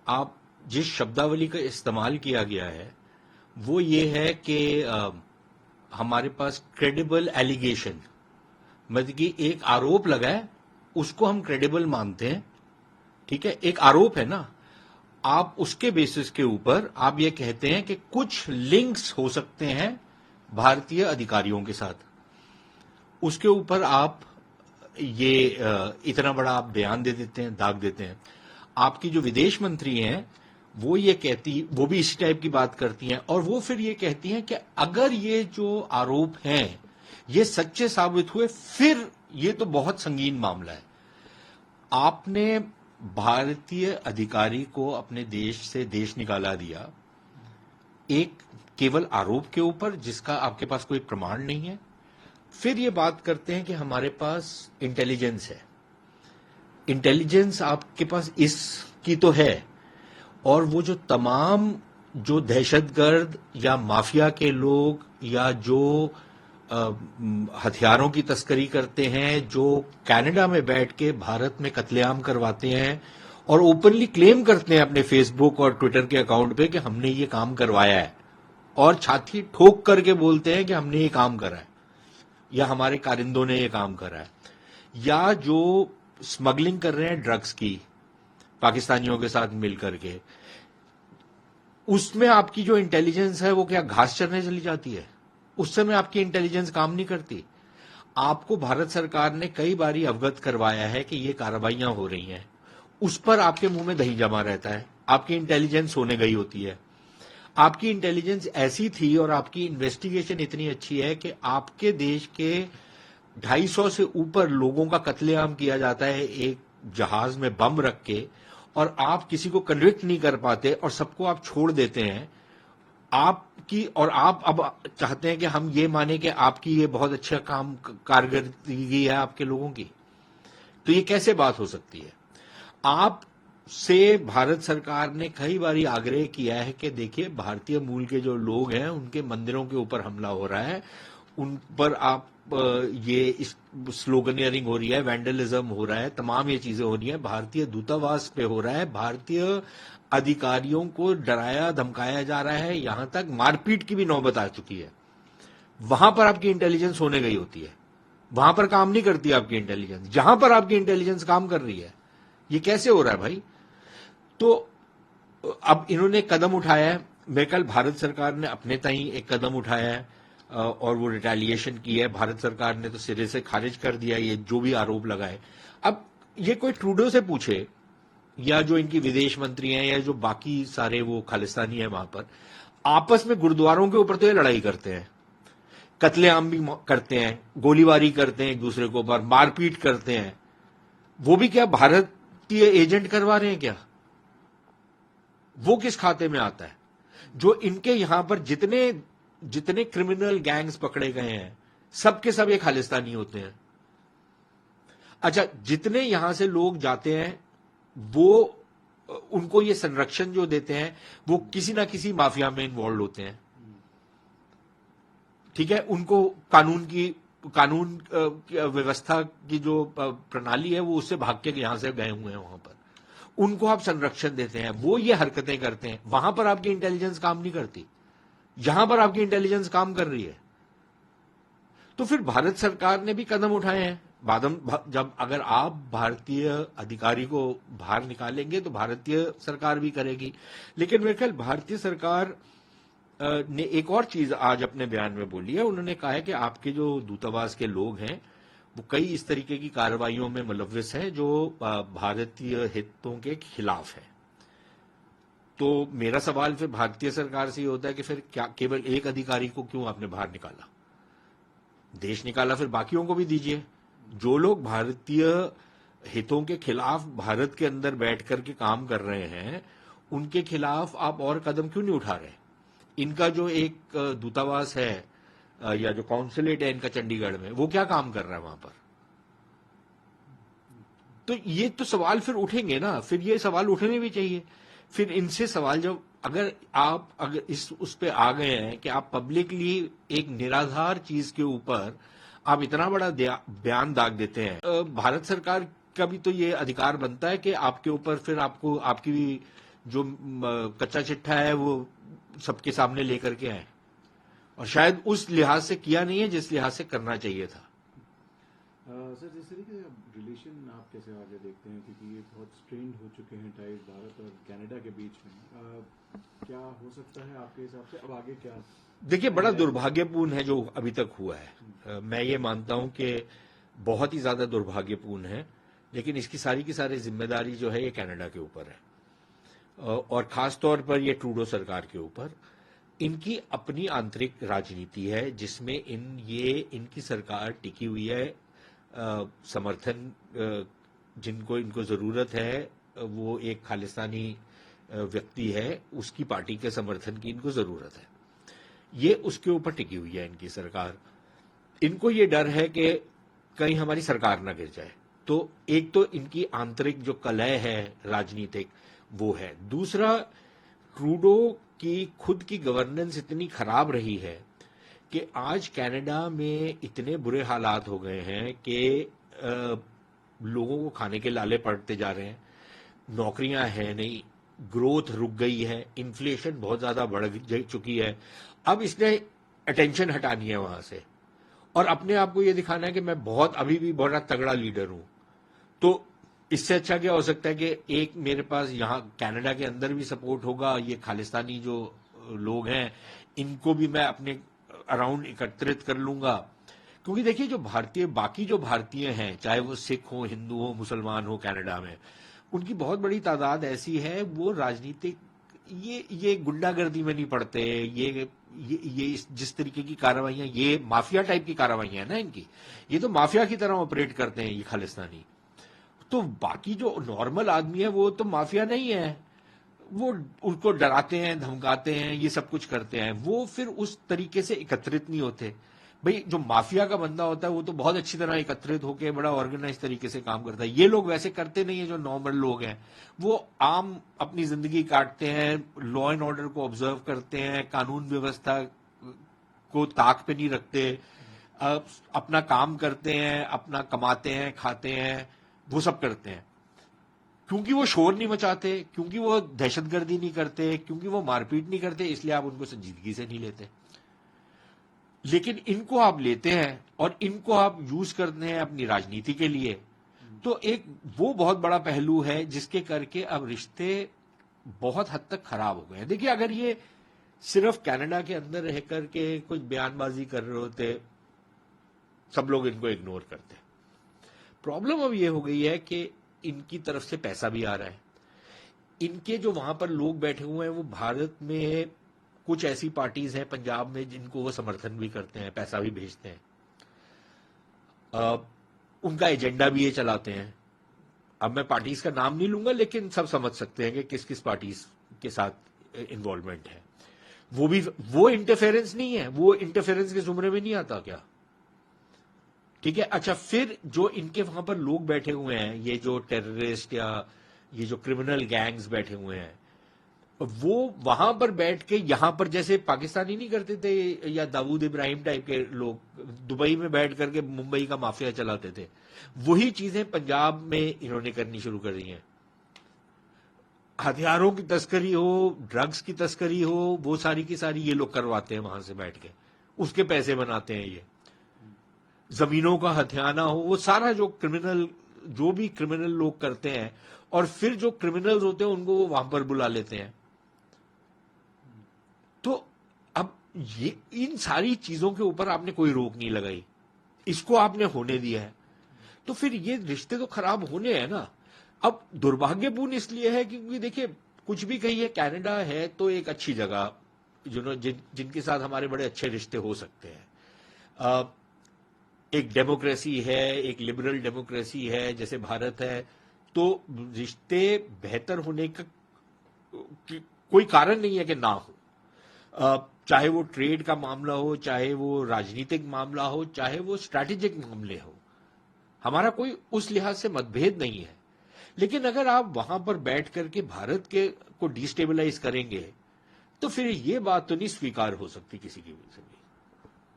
आप जिस शब्दावली का इस्तेमाल किया गया है वो ये है कि हमारे पास क्रेडिबल एलिगेशन, मतलब कि एक आरोप लगा है उसको हम क्रेडिबल मानते हैं, ठीक है, एक आरोप है ना, आप उसके बेसिस के ऊपर आप ये कहते हैं कि कुछ लिंक्स हो सकते हैं भारतीय अधिकारियों के साथ, उसके ऊपर आप ये इतना बड़ा आप बयान दे देते हैं, दाग देते हैं। आपकी जो विदेश मंत्री हैं वो ये कहती, वो भी इसी टाइप की बात करती हैं, और वो फिर ये कहती हैं कि अगर ये जो आरोप हैं ये सच्चे साबित हुए फिर ये तो बहुत संगीन मामला है। आपने भारतीय अधिकारी को अपने देश से देश निकाला दिया एक केवल आरोप के ऊपर जिसका आपके पास कोई प्रमाण नहीं है। फिर ये बात करते हैं कि हमारे पास इंटेलिजेंस है। इंटेलिजेंस आपके पास इसकी तो है, और वो जो तमाम जो दहशतगर्द या माफिया के लोग या जो हथियारों की तस्करी करते हैं, जो कनाडा में बैठ के भारत में कत्लेआम करवाते हैं और ओपनली क्लेम करते हैं अपने फेसबुक और ट्विटर के अकाउंट पे कि हमने ये काम करवाया है, और छाती ठोक करके बोलते हैं कि हमने ये काम करा है या हमारे कारिंदों ने ये काम करा है, या जो स्मगलिंग कर रहे हैं ड्रग्स की पाकिस्तानियों के साथ मिलकर के, उसमें आपकी जो इंटेलिजेंस है वो क्या घास चरने चली जाती है? उस समय आपकी इंटेलिजेंस काम नहीं करती। आपको भारत सरकार ने कई बारी अवगत करवाया है कि ये कार्रवाइयां हो रही हैं, उस पर आपके मुंह में दही जमा रहता है, आपकी इंटेलिजेंस सोने गई होती है। आपकी इंटेलिजेंस ऐसी थी और आपकी इन्वेस्टिगेशन इतनी अच्छी है कि आपके देश के 250 से ऊपर लोगों का कत्लेआम किया जाता है एक जहाज में बम रख के, और आप किसी को कन्विक्ट नहीं कर पाते और सबको आप छोड़ देते हैं आपकी, और आप अब चाहते हैं कि हम ये माने कि आपकी ये बहुत अच्छा काम कारकर्दगी है आपके लोगों की। तो ये कैसे बात हो सकती है? आप से भारत सरकार ने कई बारी आग्रह किया है कि देखिए भारतीय मूल के जो लोग हैं उनके मंदिरों के ऊपर हमला हो रहा है, उन पर आप ये स्लोगनियरिंग हो रही है, वैंडलिज्म हो रहा है, तमाम ये चीजें हो रही हैं, भारतीय दूतावास पे हो रहा है, भारतीय अधिकारियों को डराया धमकाया जा रहा है, यहां तक मारपीट की भी नौबत आ चुकी है। वहां पर आपकी इंटेलिजेंस होने गई होती है, वहां पर काम नहीं करती आपकी इंटेलिजेंस, जहां पर आपकी इंटेलिजेंस काम कर रही है। ये कैसे हो रहा है भाई? तो अब इन्होंने कदम उठाया है, मैं कल भारत सरकार ने अपने ताई एक कदम उठाया है और वो रिटेलिएशन की है। भारत सरकार ने तो सिरे से खारिज कर दिया ये जो भी आरोप लगाए। अब ये कोई ट्रूडो से पूछे या जो इनकी विदेश मंत्री हैं या जो बाकी सारे वो खालिस्तानी है वहां पर, आपस में गुरुद्वारों के ऊपर तो ये लड़ाई करते हैं, कत्लेआम भी करते हैं, गोलीबारी करते हैं एक दूसरे के ऊपर, मारपीट करते हैं। वो भी क्या भारतीय एजेंट करवा रहे हैं क्या? वो किस खाते में आता है? जो इनके यहां पर जितने जितने क्रिमिनल गैंग्स पकड़े गए हैं सब के सब ये खालिस्तानी होते हैं। अच्छा, जितने यहां से लोग जाते हैं वो उनको ये संरक्षण जो देते हैं वो किसी ना किसी माफिया में इन्वॉल्व होते हैं, ठीक है। उनको कानून व्यवस्था की जो प्रणाली है वो उससे भाग के यहां से गए हुए हैं, वहां पर उनको आप संरक्षण देते हैं, वो ये हरकतें करते हैं। वहां पर आपकी इंटेलिजेंस काम नहीं करती, यहां पर आपकी इंटेलिजेंस काम कर रही है। तो फिर भारत सरकार ने भी कदम उठाए हैं। जब अगर आप भारतीय अधिकारी को बाहर निकालेंगे तो भारतीय सरकार भी करेगी। लेकिन मेरे ख्याल भारतीय सरकार ने एक और चीज आज अपने बयान में बोली है। उन्होंने कहा है कि आपके जो दूतावास के लोग हैं वो कई इस तरीके की कार्रवाइयों में मुलव्विस हैं जो भारतीय हितों के खिलाफ है। तो मेरा सवाल फिर भारतीय सरकार से ये होता है कि फिर क्या केवल एक अधिकारी को क्यों आपने बाहर निकाला? देश निकाला फिर बाकियों को भी दीजिए। जो लोग भारतीय हितों के खिलाफ भारत के अंदर बैठ करके काम कर रहे हैं उनके खिलाफ आप और कदम क्यों नहीं उठा रहे? इनका जो एक दूतावास है या जो कॉन्सुलेट है इनका चंडीगढ़ में, वो क्या काम कर रहा है वहां पर? तो ये तो सवाल फिर उठेंगे ना, फिर ये सवाल उठने भी चाहिए। फिर इनसे सवाल जब अगर इस उस पे आ गए हैं कि आप पब्लिकली एक निराधार चीज के ऊपर आप इतना बड़ा बयान दाग देते हैं, भारत सरकार का भी तो ये अधिकार बनता है कि आपके ऊपर फिर आपको आपकी जो कच्चा चिट्ठा है वो सबके सामने लेकर के आए, और शायद उस लिहाज से किया नहीं है जिस लिहाज से करना चाहिए था। सर, जिस तरीके से रिलेशन आप कैसे आगे देखते हैं, क्योंकि ये बहुत स्ट्रेंड हो चुके हैं टाइज भारत और कनाडा के बीच में, क्या हो सकता है आपके हिसाब से अब आगे क्या? देखिए, बड़ा दुर्भाग्यपूर्ण है जो अभी तक हुआ है। मैं ये मानता हूं कि बहुत ही ज्यादा दुर्भाग्यपूर्ण है, लेकिन इसकी सारी की सारी जिम्मेदारी जो है ये कनाडा के ऊपर है, और खास तौर पर ये ट्रूडो सरकार के ऊपर। इनकी अपनी आंतरिक राजनीति है जिसमें इनकी सरकार टिकी हुई है। समर्थन जिनको इनको जरूरत है, वो एक खालिस्तानी व्यक्ति है, उसकी पार्टी के समर्थन की इनको जरूरत है। ये उसके ऊपर टिकी हुई है इनकी सरकार। इनको ये डर है कि कहीं हमारी सरकार ना गिर जाए। तो एक तो इनकी आंतरिक जो कलह है राजनीतिक, वो है। दूसरा, ट्रूडो की खुद की गवर्नेंस इतनी खराब रही है कि आज कनाडा में इतने बुरे हालात हो गए हैं कि लोगों को खाने के लाले पड़ते जा रहे हैं, नौकरियां हैं नहीं, ग्रोथ रुक गई है, इन्फ्लेशन बहुत ज्यादा बढ़ चुकी है। अब इसने अटेंशन हटानी है वहां से और अपने आप को यह दिखाना है कि मैं अभी भी बहुत तगड़ा लीडर हूं। तो इससे अच्छा क्या हो सकता है कि एक मेरे पास यहां कनाडा के अंदर भी सपोर्ट होगा, ये खालिस्तानी जो लोग हैं इनको भी मैं अपने अराउंड एकत्रित कर लूंगा। क्योंकि देखिए, बाकी जो भारतीय हैं, चाहे वो सिख हो, हिंदू हो, मुसलमान हो, कनाडा में उनकी बहुत बड़ी तादाद ऐसी है, वो राजनीतिक ये गुंडागर्दी में नहीं पड़ते। ये जिस तरीके की कार्रवाइयां, ये माफिया टाइप की कार्रवाइयां है ना इनकी, ये तो माफिया की तरह ऑपरेट करते हैं ये खालिस्तानी। तो बाकी जो नॉर्मल आदमी है वो तो माफिया नहीं है, वो उनको डराते हैं, धमकाते हैं, ये सब कुछ करते हैं। वो फिर उस तरीके से एकत्रित नहीं होते। भाई, जो माफिया का बंदा होता है वो तो बहुत अच्छी तरह एकत्रित होकर बड़ा ऑर्गेनाइज तरीके से काम करता है। ये लोग वैसे करते नहीं है। जो नॉर्मल लोग हैं वो आम अपनी जिंदगी काटते हैं, लॉ एंड ऑर्डर को ऑब्जर्व करते हैं, कानून व्यवस्था को ताक पे नहीं रखते, अपना काम करते हैं, अपना कमाते हैं, खाते हैं, वो सब करते हैं। क्योंकि वो शोर नहीं मचाते, क्योंकि वो दहशतगर्दी नहीं करते, क्योंकि वो मारपीट नहीं करते, इसलिए आप उनको संजीदगी से नहीं लेते। लेकिन इनको आप लेते हैं और इनको आप यूज करते हैं अपनी राजनीति के लिए। तो एक वो बहुत बड़ा पहलू है जिसके करके अब रिश्ते बहुत हद तक खराब हो गए हैं। देखिए, अगर ये सिर्फ कनाडा के अंदर रह करके कुछ बयानबाजी कर रहे होते, सब लोग इनको इग्नोर करते। प्रॉब्लम अब ये हो गई है कि इनकी तरफ से पैसा भी आ रहा है। इनके जो वहां पर लोग बैठे हुए हैं, वो भारत में कुछ ऐसी पार्टीज हैं पंजाब में जिनको वो समर्थन भी करते हैं, पैसा भी भेजते हैं, उनका एजेंडा भी ये चलाते हैं। अब मैं पार्टीज का नाम नहीं लूंगा, लेकिन सब समझ सकते हैं कि किस किस पार्टीज के साथ इन्वॉल्वमेंट है। वो इंटरफेरेंस नहीं है, वो इंटरफेरेंस के जुमरे में नहीं आता क्या? ठीक है। अच्छा, फिर जो इनके वहां पर लोग बैठे हुए हैं, ये जो टेररिस्ट या ये जो क्रिमिनल गैंग्स बैठे हुए हैं, वो वहां पर बैठ के यहां पर जैसे पाकिस्तानी नहीं करते थे, या दाऊद इब्राहिम टाइप के लोग दुबई में बैठ करके मुंबई का माफिया चलाते थे, वही चीजें पंजाब में इन्होंने करनी शुरू कर दी हैं। हथियारों की तस्करी हो, ड्रग्स की तस्करी हो, वो सारी की सारी ये लोग करवाते हैं वहां से बैठ के, उसके पैसे बनाते हैं। ये जमीनों का हथियाना हो, वो सारा जो भी क्रिमिनल लोग करते हैं, और फिर जो क्रिमिनल्स होते हैं उनको वो वहां पर बुला लेते हैं। तो अब ये इन सारी चीजों के ऊपर आपने कोई रोक नहीं लगाई, इसको आपने होने दिया है, तो फिर ये रिश्ते तो खराब होने हैं ना। अब दुर्भाग्यपूर्ण इसलिए है क्योंकि देखिए, कुछ भी कहिए, कनाडा है तो एक अच्छी जगह जिनके साथ हमारे बड़े अच्छे रिश्ते हो सकते हैं। एक डेमोक्रेसी है, एक लिबरल डेमोक्रेसी है जैसे भारत है, तो रिश्ते बेहतर होने का कोई कारण नहीं है कि ना हो। चाहे वो ट्रेड का मामला हो, चाहे वो राजनीतिक मामला हो, चाहे वो स्ट्रैटेजिक मामले हो, हमारा कोई उस लिहाज से मतभेद नहीं है। लेकिन अगर आप वहां पर बैठ करके भारत के को डिस्टेबलाइज करेंगे, तो फिर ये बात तो नहीं स्वीकार हो सकती किसी की भी।